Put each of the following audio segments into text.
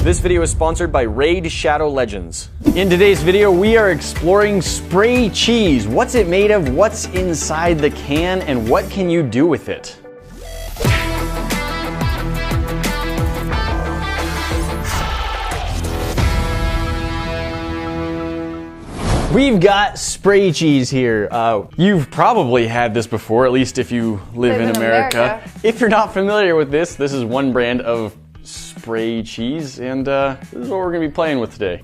This video is sponsored by Raid Shadow Legends. In today's video, we are exploring spray cheese. What's it made of? What's inside the can? And what can you do with it? We've got spray cheese here. You've probably had this before, at least if you live in America. If you're not familiar with this is one brand of spray cheese, and this is what we're gonna be playing with today.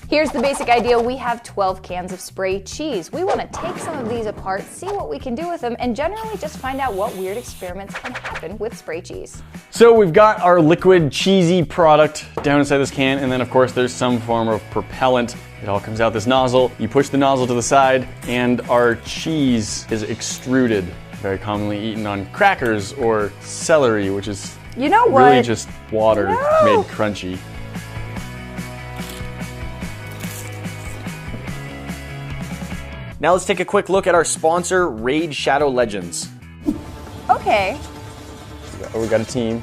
Here's the basic idea. We have 12 cans of spray cheese. We want to take some of these apart, see what we can do with them, and generally just find out what weird experiments can happen with spray cheese. So we've got our liquid cheesy product down inside this can, and then of course there's some form of propellant. It all comes out this nozzle. You push the nozzle to the side, and our cheese is extruded. Very commonly eaten on crackers or celery, which is really just water made crunchy. Now let's take a quick look at our sponsor, Raid Shadow Legends. Okay. We got a team.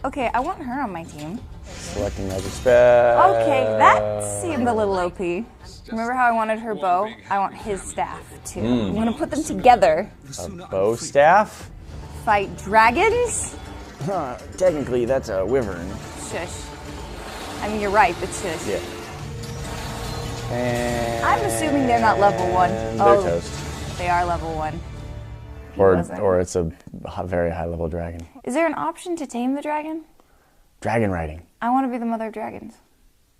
Okay, I want her on my team. Selecting magic spell. Okay, that seemed a little OP. Remember how I wanted her bow? I want his staff too. I'm gonna put them together. A bow staff? Fight dragons? Technically, that's a wyvern. Shush. I mean, you're right, but shush. Yeah. And I'm assuming they're not level 1. They're toast. They are level 1. Or it's a very high level dragon. Is there an option to tame the dragon? Dragon riding. I want to be the mother of dragons.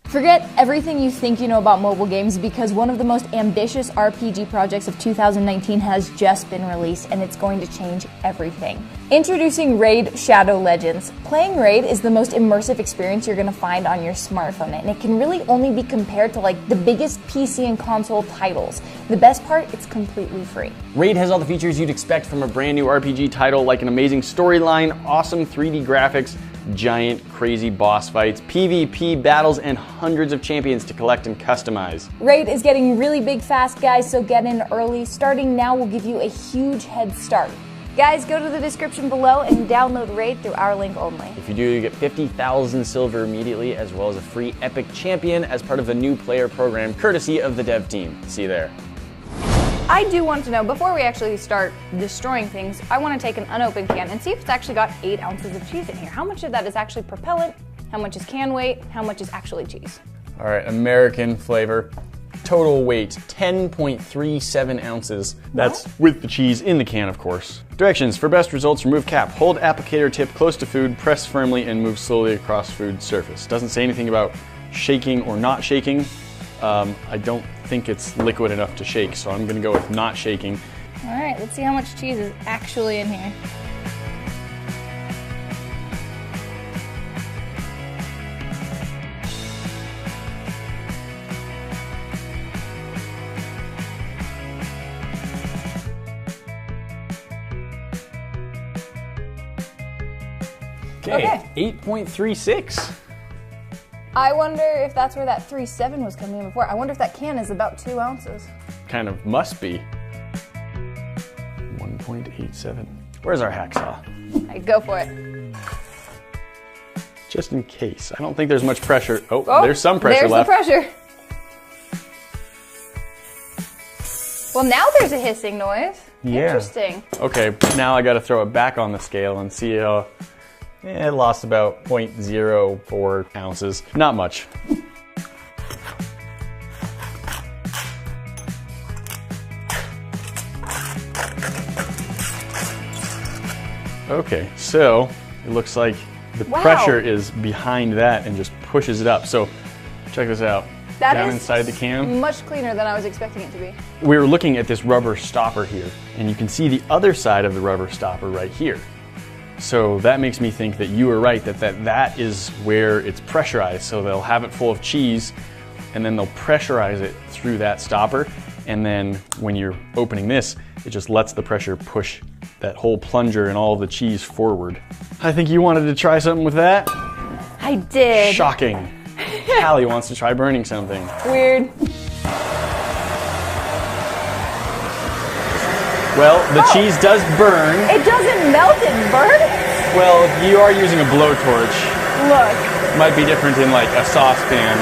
Forget everything you think you know about mobile games, because one of the most ambitious RPG projects of 2019 has just been released, and it's going to change everything. Introducing Raid Shadow Legends. Playing Raid is the most immersive experience you're going to find on your smartphone, and it can really only be compared to like the biggest PC and console titles. The best part, it's completely free. Raid has all the features you'd expect from a brand new RPG title, like an amazing storyline, awesome 3D graphics, giant crazy boss fights, PvP battles, and hundreds of champions to collect and customize. Raid is getting really big fast, guys, so get in early. Starting now will give you a huge head start. Guys, go to the description below and download Raid through our link only. If you do, you get 50,000 silver immediately, as well as a free epic champion as part of the new player program, courtesy of the dev team. See you there. I do want to know, before we actually start destroying things, I want to take an unopened can and see if it's actually got 8 ounces of cheese in here. How much of that is actually propellant? How much is can weight? How much is actually cheese? All right, American flavor. Total weight, 10.37 ounces. That's with the cheese in the can, of course. Directions: for best results, remove cap. Hold applicator tip close to food, press firmly, and move slowly across food surface. Doesn't say anything about shaking or not shaking. I don't think it's liquid enough to shake, so I'm gonna go with not shaking. All right, let's see how much cheese is actually in here. Okay, 8.36. I wonder if that's where that 3.7 was coming in before. I wonder if that can is about 2 ounces. Kind of must be. 1.87. Where's our hacksaw? All right, go for it. Just in case. I don't think there's much pressure. Oh, there's some pressure left. There's the pressure. Well, now there's a hissing noise. Yeah. Interesting. Okay, now I gotta throw it back on the scale and see how... it lost about 0.04 ounces. Not much. Okay, so it looks like the pressure is behind that and just pushes it up. So check this out. That down is inside the can. Much cleaner than I was expecting it to be. We were looking at this rubber stopper here, and you can see the other side of the rubber stopper right here. So that makes me think that you were right, that is where it's pressurized. So they'll have it full of cheese, and then they'll pressurize it through that stopper. And then when you're opening this, it just lets the pressure push that whole plunger and all of the cheese forward. I think you wanted to try something with that? I did. Shocking. Callie wants to try burning something. Weird. Well, the cheese does burn. It doesn't melt, it burns? Well, you are using a blowtorch. Look. might be different in like a saucepan.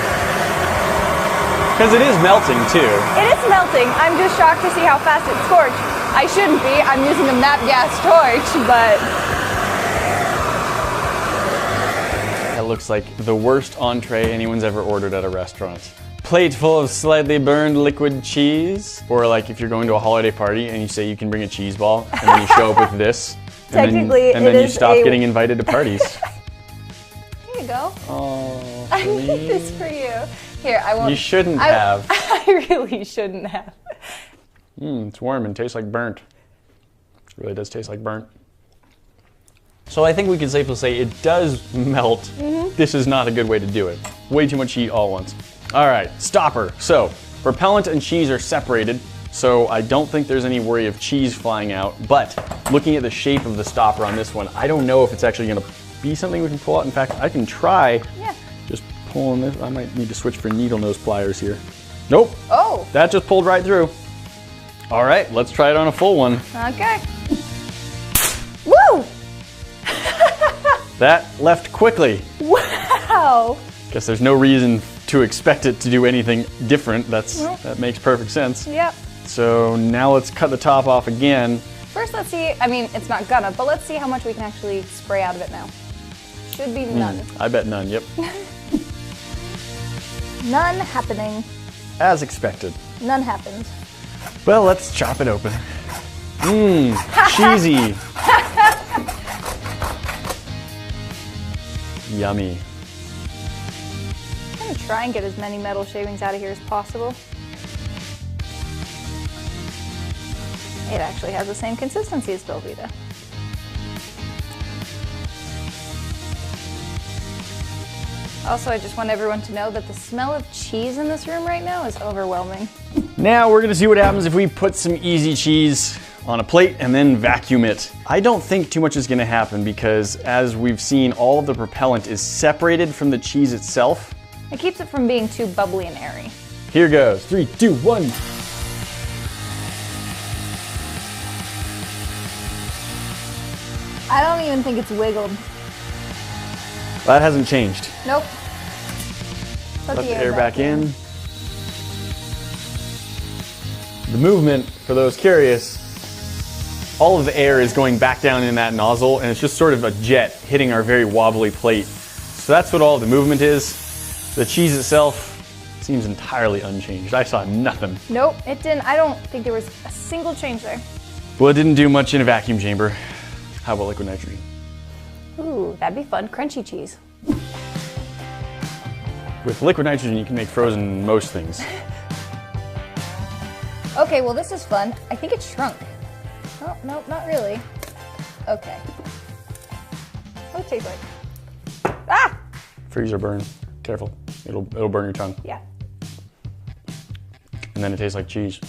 Because it is melting too. It is melting. I'm just shocked to see how fast it's scorched. I shouldn't be. I'm using a nap gas torch, but... That looks like the worst entree anyone's ever ordered at a restaurant. Plate full of slightly burned liquid cheese. Or like if you're going to a holiday party and you say you can bring a cheese ball, and then you show up with this. Technically, and then you stop getting invited to parties. Here you go. Oh, I made this for you. Here, I won't. You shouldn't have. I really shouldn't have. It's warm and tastes like burnt. It really does taste like burnt. So I think we can safely say it does melt. This is not a good way to do it. Way too much heat all at once. All right, stopper. So propellant and cheese are separated, so I don't think there's any worry of cheese flying out. But looking at the shape of the stopper on this one, I don't know if it's actually going to be something we can pull out. In fact, I can try just pulling this. I might need to switch for needle nose pliers here. Nope. Oh. That just pulled right through. All right, let's try it on a full one. Okay. Woo! That left quickly. Wow. Guess there's no reason to expect it to do anything different. That makes perfect sense. Yep. So now let's cut the top off again. First, let's see. I mean, it's not gonna, but let's see how much we can actually spray out of it now. Should be none. I bet none, yep. None happening. As expected. None happens. Well, let's chop it open. Cheesy. Yummy. I'm gonna try and get as many metal shavings out of here as possible. It actually has the same consistency as Velveeta. Also, I just want everyone to know that the smell of cheese in this room right now is overwhelming. Now we're gonna see what happens if we put some easy cheese on a plate and then vacuum it. I don't think too much is gonna happen because as we've seen, all of the propellant is separated from the cheese itself. It keeps it from being too bubbly and airy. Here goes, 3, 2, 1. I don't even think it's wiggled. That hasn't changed. Nope. Let the air back in. The movement, for those curious, all of the air is going back down in that nozzle, and it's just sort of a jet hitting our very wobbly plate. So that's what all the movement is. The cheese itself seems entirely unchanged. I saw nothing. Nope, it didn't. I don't think there was a single change there. Well, it didn't do much in a vacuum chamber. How about liquid nitrogen? Ooh, that'd be fun. Crunchy cheese. With liquid nitrogen, you can make frozen most things. Okay, well this is fun. I think it shrunk. Oh, no, not really. Okay. What does it taste like? Ah! Freeze or burn. Careful. It'll burn your tongue. Yeah. And then it tastes like cheese.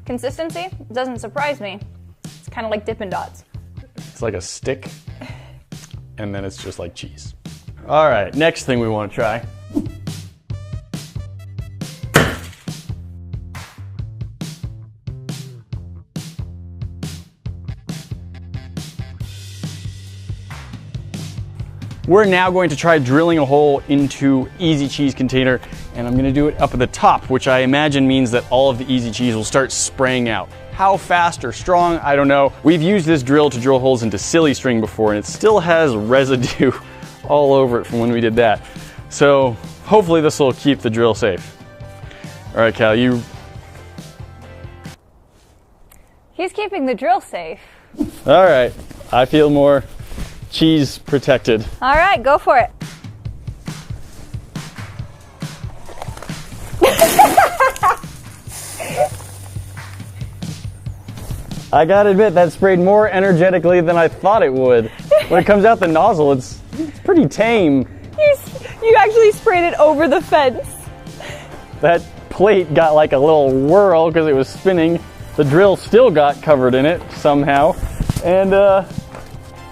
Consistency doesn't surprise me. It's kind of like Dippin' Dots. It's like a stick, and then it's just like cheese. All right, next thing we want to try. We're now going to try drilling a hole into easy cheese container, and I'm gonna do it up at the top, which I imagine means that all of the easy cheese will start spraying out. How fast or strong, I don't know. We've used this drill to drill holes into silly string before, and it still has residue all over it from when we did that. So hopefully this will keep the drill safe. All right, Cal, you... He's keeping the drill safe. All right, I feel more cheese protected. All right, go for it. I gotta admit, that sprayed more energetically than I thought it would. When it comes out the nozzle, it's pretty tame. You actually sprayed it over the fence. That plate got like a little whirl because it was spinning. The drill still got covered in it somehow. And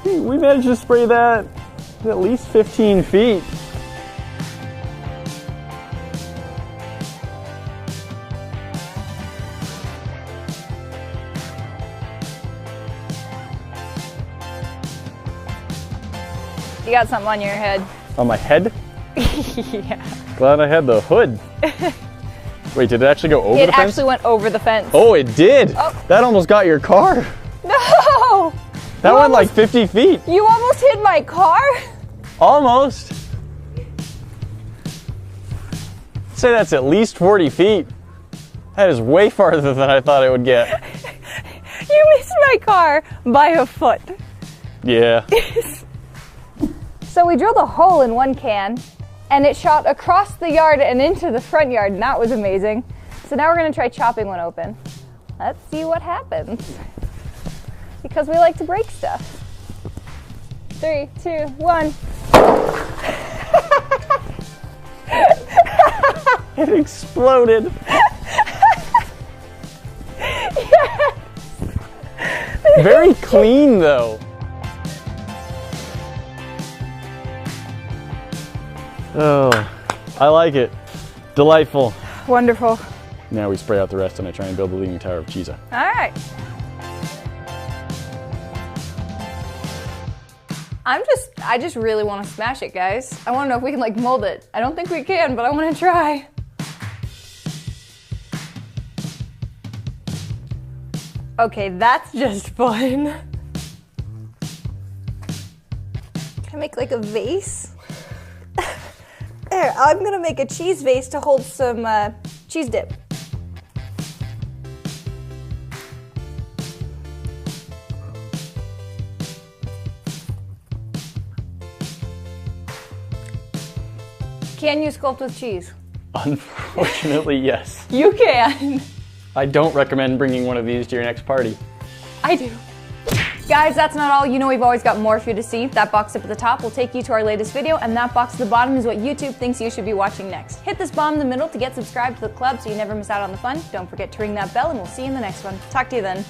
we managed to spray that at least 15 feet. You got something on your head. On my head? Yeah. Glad I had the hood. Wait, did it actually go over the fence? It actually went over the fence. Oh, it did. Oh. That almost got your car. No! That went like 50 feet. You almost hit my car? Almost. Say that's at least 40 feet. That is way farther than I thought it would get. You missed my car by a foot. Yeah. So we drilled a hole in one can, and it shot across the yard and into the front yard, and that was amazing. So now we're gonna try chopping one open. Let's see what happens. Because we like to break stuff. 3, 2, 1. It exploded. Yes. Very clean though. Oh, I like it. Delightful. Wonderful. Now we spray out the rest and I try and build the Leaning Tower of Pisa. All right. I just really want to smash it, guys. I want to know if we can like mold it. I don't think we can, but I want to try. Okay, that's just fun. Can I make like a vase? There, I'm gonna make a cheese vase to hold some cheese dip. Can you sculpt with cheese? Unfortunately, yes. You can. I don't recommend bringing one of these to your next party. I do. Guys, that's not all. You know we've always got more for you to see. That box up at the top will take you to our latest video, and that box at the bottom is what YouTube thinks you should be watching next. Hit this bomb in the middle to get subscribed to the club so you never miss out on the fun. Don't forget to ring that bell, and we'll see you in the next one. Talk to you then.